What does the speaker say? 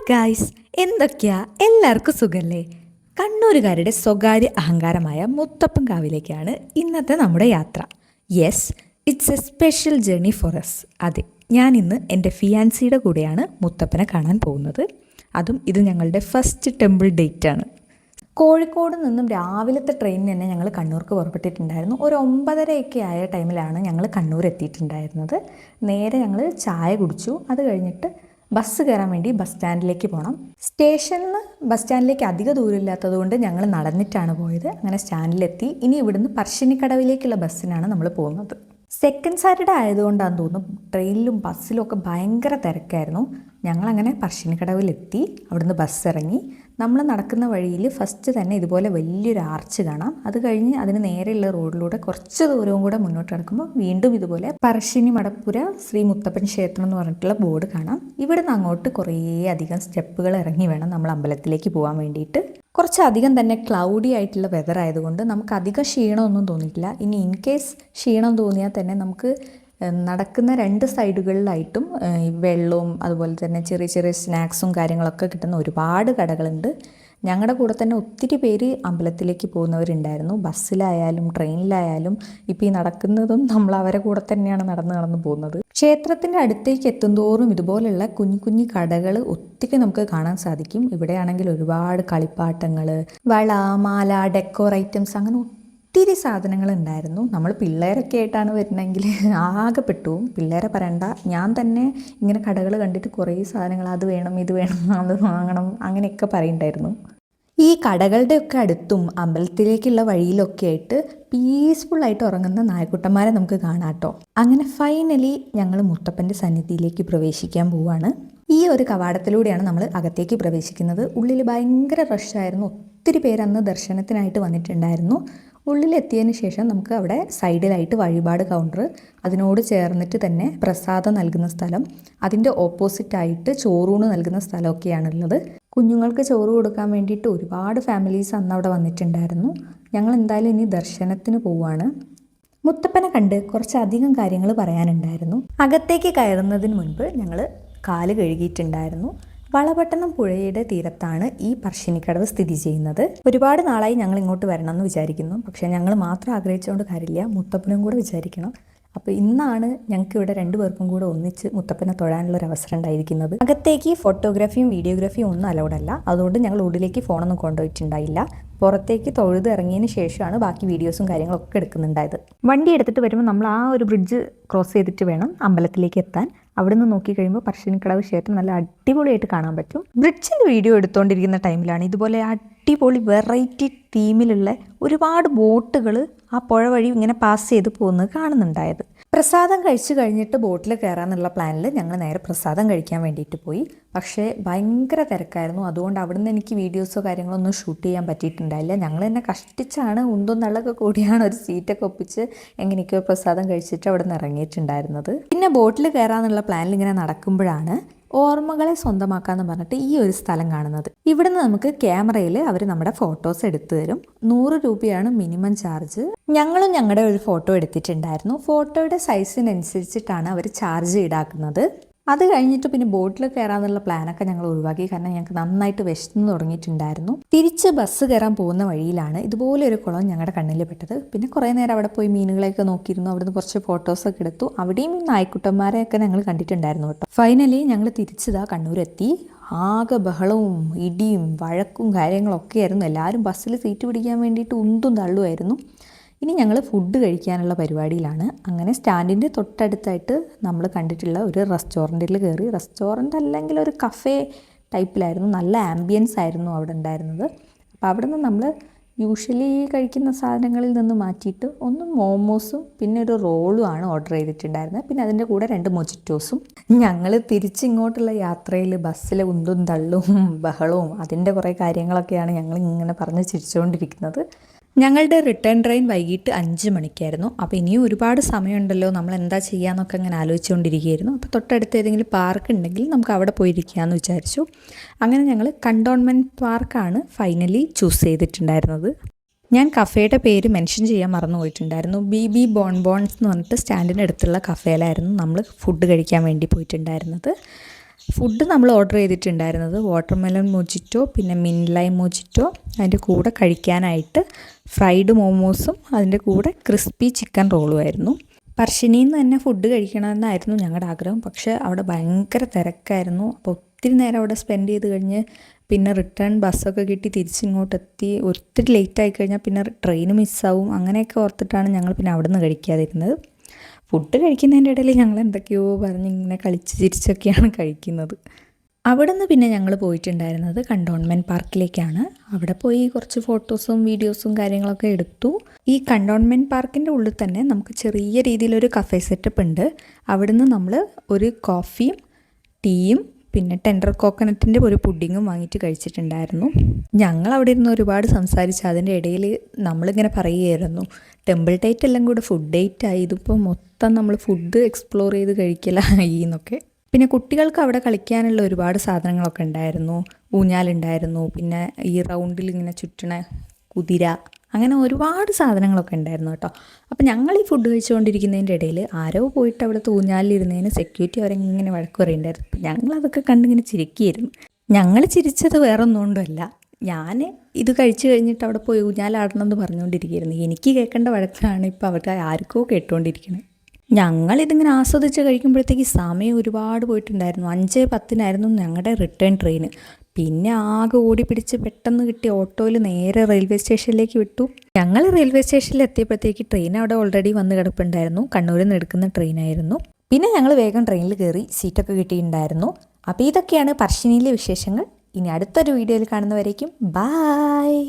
Guys, എന്തൊക്കെയാ എല്ലാവർക്കും സുഖല്ലേ? കണ്ണൂരുകാരുടെ സ്വകാര്യ അഹങ്കാരമായ മുത്തപ്പൻകാവിലേക്കാണ് ഇന്നത്തെ നമ്മുടെ യാത്ര. Yes, it's a special journey for us. അതെ, ഞാൻ ഇന്ന് എൻ്റെ ഫിയാൻസിയുടെ കൂടെയാണ് മുത്തപ്പനെ കാണാൻ പോകുന്നത്. അതും ഇത് ഞങ്ങളുടെ ഫസ്റ്റ് ടെമ്പിൾ ഡേറ്റ് ആണ്. കോഴിക്കോട് നിന്നും രാവിലത്തെ ട്രെയിനിന് തന്നെ ഞങ്ങൾ കണ്ണൂർക്ക് പുറപ്പെട്ടിട്ടുണ്ടായിരുന്നു. ഒരു 9:30 ആയ ടൈമിലാണ് ഞങ്ങൾ കണ്ണൂർ എത്തിയിട്ടുണ്ടായിരുന്നത്. നേരെ ഞങ്ങൾ ചായ കുടിച്ചു. അത് കഴിഞ്ഞിട്ട് ബസ് കയറാൻ വേണ്ടി ബസ് സ്റ്റാൻഡിലേക്ക് പോകണം. സ്റ്റേഷനിൽ നിന്ന് ബസ് സ്റ്റാൻഡിലേക്ക് അധിക ദൂരമില്ലാത്തത് കൊണ്ട് ഞങ്ങൾ നടന്നിട്ടാണ് പോയത്. അങ്ങനെ സ്റ്റാൻഡിലെത്തി. ഇനി ഇവിടുന്ന് പറശ്ശിനിക്കടവിലേക്കുള്ള ബസ്സിനാണ് നമ്മൾ പോകുന്നത്. സെക്കൻഡ് സാറ്റർഡേ ആയതുകൊണ്ടാണെന്ന് തോന്നുന്നു ട്രെയിനിലും ബസ്സിലും ഒക്കെ ഭയങ്കര തിരക്കായിരുന്നു. ഞങ്ങളങ്ങനെ പറശ്ശിനിക്കടവിലെത്തി. അവിടുന്ന് ബസ് ഇറങ്ങി. നമ്മൾ നടക്കുന്ന വഴിയിൽ ഫസ്റ്റ് തന്നെ ഇതുപോലെ വലിയൊരു ആർച്ച് കാണാം. അത് കഴിഞ്ഞ് അതിന് നേരെയുള്ള റോഡിലൂടെ കുറച്ച് ദൂരവും കൂടെ മുന്നോട്ട് നടക്കുമ്പോൾ വീണ്ടും ഇതുപോലെ പറശ്ശിനി മടപ്പുര ശ്രീ മുത്തപ്പൻ ക്ഷേത്രം എന്ന് പറഞ്ഞിട്ടുള്ള ബോർഡ് കാണാം. ഇവിടുന്ന് അങ്ങോട്ട് കുറേ അധികം സ്റ്റെപ്പുകൾ ഇറങ്ങി വേണം നമ്മൾ അമ്പലത്തിലേക്ക് പോകാൻ വേണ്ടിയിട്ട്. കുറച്ചധികം തന്നെ ക്ലൗഡി ആയിട്ടുള്ള വെതർ ആയതുകൊണ്ട് നമുക്ക് അധികം ക്ഷീണമൊന്നും തോന്നിയിട്ടില്ല. ഇനി ഇൻ കേസ് ക്ഷീണം തോന്നിയാൽ തന്നെ നമുക്ക് നടക്കുന്ന രണ്ട് സൈഡുകളിലായിട്ടും വെള്ളവും അതുപോലെ തന്നെ ചെറിയ ചെറിയ സ്നാക്സും കാര്യങ്ങളൊക്കെ കിട്ടുന്ന ഒരുപാട് കടകളുണ്ട്. ഞങ്ങളുടെ കൂടെ തന്നെ ഒത്തിരി പേര് അമ്പലത്തിലേക്ക് പോകുന്നവരുണ്ടായിരുന്നു. ബസ്സിലായാലും ട്രെയിനിലായാലും ഇപ്പോൾ ഈ നടക്കുന്നതും നമ്മൾ അവരെ കൂടെ തന്നെയാണ് നടന്ന് പോകുന്നത്. ക്ഷേത്രത്തിൻ്റെ അടുത്തേക്ക് എത്തുന്തോറും ഇതുപോലുള്ള കുഞ്ഞു കുഞ്ഞു കടകൾ ഒത്തിരി നമുക്ക് കാണാൻ സാധിക്കും. ഇവിടെയാണെങ്കിൽ ഒരുപാട് കളിപ്പാട്ടങ്ങൾ, വള, മാല, ഡെക്കോർ ഐറ്റംസ്, അങ്ങനെ ഒത്തിരി സാധനങ്ങൾ ഉണ്ടായിരുന്നു. നമ്മൾ പിള്ളേരൊക്കെ ആയിട്ടാണ് വരുന്നതെങ്കിൽ ആകെ പെട്ടുപോകും. പിള്ളേരെ പറയണ്ട, ഞാൻ തന്നെ ഇങ്ങനെ കടകൾ കണ്ടിട്ട് കുറേ സാധനങ്ങൾ അത് വേണം ഇത് വേണം അത് വാങ്ങണം അങ്ങനെയൊക്കെ പറയുന്നുണ്ടായിരുന്നു. ഈ കടകളുടെയൊക്കെ അടുത്തും അമ്പലത്തിലേക്കുള്ള വഴിയിലൊക്കെ ആയിട്ട് പീസ്ഫുള്ളായിട്ട് ഉറങ്ങുന്ന നായക്കുട്ടന്മാരെ നമുക്ക് കാണാം കേട്ടോ. അങ്ങനെ ഫൈനലി ഞങ്ങൾ മുത്തപ്പൻ്റെ സന്നിധിയിലേക്ക് പ്രവേശിക്കാൻ പോവുകയാണ്. ഈ ഒരു കവാടത്തിലൂടെയാണ് നമ്മൾ അകത്തേക്ക് പ്രവേശിക്കുന്നത്. ഉള്ളിൽ ഭയങ്കര റഷായിരുന്നു. ഒത്തിരി പേര് അന്ന് ദർശനത്തിനായിട്ട് വന്നിട്ടുണ്ടായിരുന്നു. ഉള്ളിലെത്തിയതിന് ശേഷം നമുക്ക് അവിടെ സൈഡിലായിട്ട് വഴിപാട് കൗണ്ടർ, അതിനോട് ചേർന്നിട്ട് തന്നെ പ്രസാദം നൽകുന്ന സ്ഥലം, അതിൻ്റെ ഓപ്പോസിറ്റായിട്ട് ചോറൂണ് നൽകുന്ന സ്ഥലമൊക്കെയാണുള്ളത്. കുഞ്ഞുങ്ങൾക്ക് ചോറ് കൊടുക്കാൻ വേണ്ടിയിട്ട് ഒരുപാട് ഫാമിലീസ് അന്ന് അവിടെ വന്നിട്ടുണ്ടായിരുന്നു. ഞങ്ങൾ എന്തായാലും ഇനി ദർശനത്തിന് പോവുകയാണ്. മുത്തപ്പനെ കണ്ട് കുറച്ചധികം കാര്യങ്ങൾ പറയാനുണ്ടായിരുന്നു. അകത്തേക്ക് കയറുന്നതിന് മുൻപ് ഞങ്ങൾ കാല് കഴുകിയിട്ടുണ്ടായിരുന്നു. വളപട്ടണം പുഴയുടെ തീരത്താണ് ഈ പറശ്ശിനിക്കടവ് സ്ഥിതി ചെയ്യുന്നത്. ഒരുപാട് നാളായി ഞങ്ങൾ ഇങ്ങോട്ട് വരണം എന്ന് വിചാരിക്കുന്നു. പക്ഷേ ഞങ്ങൾ മാത്രം ആഗ്രഹിച്ചുകൊണ്ട് കാര്യമില്ല, മുത്തപ്പനും കൂടെ വിചാരിക്കണം. അപ്പോൾ ഇന്നാണ് ഞങ്ങൾക്ക് ഇവിടെ രണ്ടുപേർക്കും കൂടെ ഒന്നിച്ച് മുത്തപ്പനെ തൊഴാനുള്ള ഒരു അവസരം ഉണ്ടായിരിക്കുന്നത്. അകത്തേക്ക് ഫോട്ടോഗ്രാഫിയും വീഡിയോഗ്രാഫിയും ഒന്നും അലൗഡ് അല്ല. അതുകൊണ്ട് ഞങ്ങൾ ഉള്ളിലേക്ക് ഫോണൊന്നും കൊണ്ടുപോയിട്ടുണ്ടായില്ല. പുറത്തേക്ക് തൊഴുത് ഇറങ്ങിയതിന് ശേഷമാണ് ബാക്കി വീഡിയോസും കാര്യങ്ങളൊക്കെ എടുക്കുന്നുണ്ടായത്. വണ്ടി എടുത്തിട്ട് വരുമ്പോൾ നമ്മൾ ആ ഒരു ബ്രിഡ്ജ് ക്രോസ് ചെയ്തിട്ട് വേണം അമ്പലത്തിലേക്ക് എത്താൻ. അവിടെ നിന്ന് നോക്കിക്കഴിയുമ്പോൾ പറശ്ശിനിക്കടവ് ക്ഷേത്രം നല്ല അടിപൊളിയായിട്ട് കാണാൻ പറ്റും. ബ്രിഡ്ജിൻ്റെ വീഡിയോ എടുത്തുകൊണ്ടിരിക്കുന്ന ടൈമിലാണ് ഇതുപോലെ അടിപൊളി വെറൈറ്റി തീമിലുള്ള ഒരുപാട് ബോട്ടുകൾ ആ പുഴ വഴി ഇങ്ങനെ പാസ് ചെയ്ത് പോകുന്നത് കാണുന്നുണ്ടായത്. പ്രസാദം കഴിച്ചു കഴിഞ്ഞിട്ട് ബോട്ടിൽ കയറാമെന്നുള്ള പ്ലാനിൽ ഞങ്ങൾ നേരെ പ്രസാദം കഴിക്കാൻ വേണ്ടിയിട്ട് പോയി. പക്ഷേ ഭയങ്കര തിരക്കായിരുന്നു. അതുകൊണ്ട് അവിടുന്ന് എനിക്ക് വീഡിയോസോ കാര്യങ്ങളോ ഒന്നും ഷൂട്ട് ചെയ്യാൻ പറ്റിയിട്ടുണ്ടായില്ല. ഞങ്ങൾ തന്നെ കഷ്ടിച്ചാണ് ഉന്തും തള്ളൊക്കെ കൂടിയാണ് ഒരു സീറ്റൊക്കെ ഒപ്പിച്ച് എങ്ങനെയൊക്കെയോ പ്രസാദം കഴിച്ചിട്ട് അവിടെ നിന്ന് ഇറങ്ങിയിട്ടുണ്ടായിരുന്നത്. പിന്നെ ബോട്ടിൽ കയറാമെന്നുള്ള പ്ലാനിൽ ഇങ്ങനെ നടക്കുമ്പോഴാണ് ഓർമ്മകളെ സ്വന്തമാക്കാന്ന് പറഞ്ഞിട്ട് ഈ ഒരു സ്ഥലം കാണുന്നത്. ഇവിടുന്ന് നമുക്ക് ക്യാമറയിൽ അവർ നമ്മുടെ ഫോട്ടോസ് എടുത്തു തരും. 100 രൂപയാണ് മിനിമം ചാർജ്. ഞങ്ങളും ഞങ്ങളുടെ ഒരു ഫോട്ടോ എടുത്തിട്ടുണ്ടായിരുന്നു. ഫോട്ടോയുടെ സൈസിനനുസരിച്ചിട്ടാണ് അവർ ചാർജ് ഈടാക്കുന്നത്. അത് കഴിഞ്ഞിട്ട് പിന്നെ ബോട്ടിൽ കയറാമെന്നുള്ള പ്ലാനൊക്കെ ഞങ്ങൾ ഒഴിവാക്കി. കാരണം ഞങ്ങൾക്ക് നന്നായിട്ട് വിശന്ന് തുടങ്ങിയിട്ടുണ്ടായിരുന്നു. തിരിച്ച് ബസ് കയറാൻ പോകുന്ന വഴിയിലാണ് ഇതുപോലെ ഒരു കുളം ഞങ്ങളുടെ കണ്ണിൽ പെട്ടത്. പിന്നെ കുറേ നേരം അവിടെ പോയി മീനുകളെയൊക്കെ നോക്കിയിരുന്നു. അവിടുന്ന് കുറച്ച് ഫോട്ടോസൊക്കെ എടുത്തു. അവിടെയും നായ്ക്കുട്ടന്മാരെയൊക്കെ ഞങ്ങൾ കണ്ടിട്ടുണ്ടായിരുന്നു കേട്ടോ. ഫൈനലി ഞങ്ങൾ തിരിച്ചതാ കണ്ണൂരെത്തി. ആകെ ബഹളവും ഇടിയും വഴക്കും കാര്യങ്ങളൊക്കെ ആയിരുന്നു. എല്ലാവരും ബസ്സിൽ സീറ്റ് പിടിക്കാൻ വേണ്ടിയിട്ട് ഉന്തും തള്ളുമായിരുന്നു. ഇനി ഞങ്ങൾ ഫുഡ് കഴിക്കാനുള്ള പരിപാടിയിലാണ്. അങ്ങനെ സ്റ്റാൻഡിൻ്റെ തൊട്ടടുത്തായിട്ട് നമ്മൾ കണ്ടിട്ടുള്ള ഒരു റെസ്റ്റോറൻറ്റിൽ കയറി. റെസ്റ്റോറൻറ്റ് അല്ലെങ്കിൽ ഒരു കഫേ ടൈപ്പിലായിരുന്നു. നല്ല ആംബിയൻസ് ആയിരുന്നു അവിടെ ഉണ്ടായിരുന്നത്. അപ്പോൾ അവിടെ നിന്ന് നമ്മൾ യൂഷ്വലി കഴിക്കുന്ന സാധനങ്ങളിൽ നിന്ന് മാറ്റിയിട്ട് ഒന്ന് മോമോസും പിന്നെ ഒരു റോളും ആണ് ഓർഡർ ചെയ്തിട്ടുണ്ടായിരുന്നത്. പിന്നെ അതിൻ്റെ കൂടെ 2 മൊജിറ്റോസും. ഞങ്ങൾ തിരിച്ചിങ്ങോട്ടുള്ള യാത്രയിൽ ബസ്സിലെ ഉന്തും തള്ളും ബഹളവും അതിൻ്റെ കുറേ കാര്യങ്ങളൊക്കെയാണ് ഞങ്ങൾ ഇങ്ങനെ പറഞ്ഞ് ചിരിച്ചുകൊണ്ടിരിക്കുന്നത്. ഞങ്ങളുടെ റിട്ടേൺ ട്രെയിൻ വൈകിട്ട് 5 മണിക്കായിരുന്നു. അപ്പോൾ ഇനിയും ഒരുപാട് സമയമുണ്ടല്ലോ, നമ്മൾ എന്താ ചെയ്യാമെന്നൊക്കെ അങ്ങനെ ആലോചിച്ചുകൊണ്ടിരിക്കുകയായിരുന്നു. അപ്പോൾ തൊട്ടടുത്ത് ഏതെങ്കിലും പാർക്ക് ഉണ്ടെങ്കിൽ നമുക്ക് അവിടെ പോയിരിക്കാമെന്ന് വിചാരിച്ചു. അങ്ങനെ ഞങ്ങൾ കണ്ടോൺമെൻറ്റ് പാർക്കാണ് ഫൈനലി ചൂസ് ചെയ്തിട്ടുണ്ടായിരുന്നത്. ഞാൻ കഫേയുടെ പേര് മെൻഷൻ ചെയ്യാൻ മറന്നു പോയിട്ടുണ്ടായിരുന്നു. BB ബോൺബോൺസ് എന്ന് പറഞ്ഞിട്ട് സ്റ്റാൻഡിൻ്റെ അടുത്തുള്ള കഫേയിലായിരുന്നു നമ്മൾ ഫുഡ് കഴിക്കാൻ വേണ്ടി പോയിട്ടുണ്ടായിരുന്നത്. ഫുഡ് നമ്മൾ ഓർഡർ ചെയ്തിട്ടുണ്ടായിരുന്നത് വാട്ടർമെലൺ മൊജിറ്റോ, പിന്നെ മിൻറ്റ് ലൈം മൊജിറ്റോ, അതിൻ്റെ കൂടെ കഴിക്കാനായിട്ട് ഫ്രൈഡ് മോമോസും അതിൻ്റെ കൂടെ ക്രിസ്പി ചിക്കൻ റോളും ആയിരുന്നു. പറശ്ശിനിയിൽ നിന്ന് തന്നെ ഫുഡ് കഴിക്കണമെന്നായിരുന്നു ഞങ്ങളുടെ ആഗ്രഹം. പക്ഷേ അവിടെ ഭയങ്കര തിരക്കായിരുന്നു. അപ്പോൾ ഒത്തിരി നേരം അവിടെ സ്പെൻഡ് ചെയ്ത് കഴിഞ്ഞ് പിന്നെ റിട്ടേൺ ബസ്സൊക്കെ കിട്ടി തിരിച്ചിങ്ങോട്ടെത്തി. ഒത്തിരി ലേറ്റായി കഴിഞ്ഞാൽ പിന്നെ ട്രെയിൻ മിസ്സാവും. അങ്ങനെയൊക്കെ ഓർത്തിട്ടാണ് ഞങ്ങൾ പിന്നെ അവിടെ നിന്ന് കഴിക്കാതിരുന്നത്. ഫുഡ് കഴിക്കുന്നതിൻ്റെ ഇടയിൽ ഞങ്ങൾ എന്തൊക്കെയോ പറഞ്ഞ് ഇങ്ങനെ കളിച്ച് ചിരിച്ചൊക്കെയാണ് കഴിക്കുന്നത്. അവിടെ നിന്ന് പിന്നെ ഞങ്ങൾ പോയിട്ടുണ്ടായിരുന്നത് കണ്ടോൺമെൻറ്റ് പാർക്കിലേക്കാണ്. അവിടെ പോയി കുറച്ച് ഫോട്ടോസും വീഡിയോസും കാര്യങ്ങളൊക്കെ എടുത്തു. ഈ കണ്ടോൺമെൻറ്റ് പാർക്കിൻ്റെ ഉള്ളിൽ തന്നെ നമുക്ക് ചെറിയ രീതിയിലൊരു കഫേ സെറ്റപ്പ് ഉണ്ട്. അവിടുന്ന് നമ്മൾ ഒരു കോഫിയും ടീയും പിന്നെ ടെൻഡർ കോക്കനട്ടിൻ്റെ ഒരു പുഡിങ്ങും വാങ്ങിയിട്ട് കഴിച്ചിട്ടുണ്ടായിരുന്നു. ഞങ്ങൾ അവിടെ ഇരുന്ന് ഒരുപാട് സംസാരിച്ച് അതിൻ്റെ ഇടയിൽ നമ്മളിങ്ങനെ പറയുമായിരുന്നു, ടെമ്പിൾ ഡേറ്റ് എല്ലാം കൂടെ ഫുഡ് ഡേറ്റ് ആയി, ഇതിപ്പോൾ മൊത്തം നമ്മൾ ഫുഡ് എക്സ്പ്ലോർ ചെയ്ത് കഴിക്കലായി എന്നൊക്കെ. പിന്നെ കുട്ടികൾക്ക് അവിടെ കളിക്കാനുള്ള ഒരുപാട് സാധനങ്ങളൊക്കെ ഉണ്ടായിരുന്നു. ഊഞ്ഞാലുണ്ടായിരുന്നു, പിന്നെ ഈ റൗണ്ടിൽ ഇങ്ങനെ ചുറ്റണ കുതിര, അങ്ങനെ ഒരുപാട് സാധനങ്ങളൊക്കെ ഉണ്ടായിരുന്നു കേട്ടോ. അപ്പോൾ ഞങ്ങൾ ഈ ഫുഡ് കഴിച്ചുകൊണ്ടിരിക്കുന്നതിൻ്റെ ഇടയിൽ ആരോ പോയിട്ട് അവിടുത്തെ ഊഞ്ഞാലിരുന്നതിന് സെക്യൂരിറ്റി അവരെങ്ങനെ വഴക്ക് പറയുണ്ടായിരുന്നു. ഞങ്ങളതൊക്കെ കണ്ടിങ്ങനെ ചിരിക്കുകയായിരുന്നു. ഞങ്ങൾ ചിരിച്ചത് വേറെ ഒന്നും കൊണ്ടല്ല, ഞാൻ ഇത് കഴിച്ചു കഴിഞ്ഞിട്ട് അവിടെ പോയി ഊഞ്ഞാലാടണമെന്ന് പറഞ്ഞുകൊണ്ടിരിക്കുകയായിരുന്നു. എനിക്ക് കേൾക്കേണ്ട വഴക്കാണ് ഇപ്പോൾ അവർക്ക് ആർക്കോ കേട്ടുകൊണ്ടിരിക്കുന്നത്. ഞങ്ങളിതിങ്ങനെ ആസ്വദിച്ച് കഴിക്കുമ്പോഴത്തേക്ക് സമയം ഒരുപാട് പോയിട്ടുണ്ടായിരുന്നു. 5:10 ഞങ്ങളുടെ റിട്ടേൺ ട്രെയിൻ. പിന്നെ ആകെ ഓടി പിടിച്ച് പെട്ടെന്ന് കിട്ടിയ ഓട്ടോയിൽ നേരെ റെയിൽവേ സ്റ്റേഷനിലേക്ക് വിട്ടു. ഞങ്ങൾ റെയിൽവേ സ്റ്റേഷനിൽ എത്തിയപ്പോഴത്തേക്ക് ട്രെയിൻ അവിടെ ഓൾറെഡി വന്ന് കിടപ്പുണ്ടായിരുന്നു. കണ്ണൂരിൽ നിന്ന് എടുക്കുന്ന ട്രെയിനായിരുന്നു. പിന്നെ ഞങ്ങൾ വേഗം ട്രെയിനിൽ കയറി, സീറ്റൊക്കെ കിട്ടിയിട്ടുണ്ടായിരുന്നു. അപ്പോൾ ഇതൊക്കെയാണ് പറശ്ശിനിയിലെ വിശേഷങ്ങൾ. ഇനി അടുത്തൊരു വീഡിയോയിൽ കാണുന്നവരേക്കും ബായ്.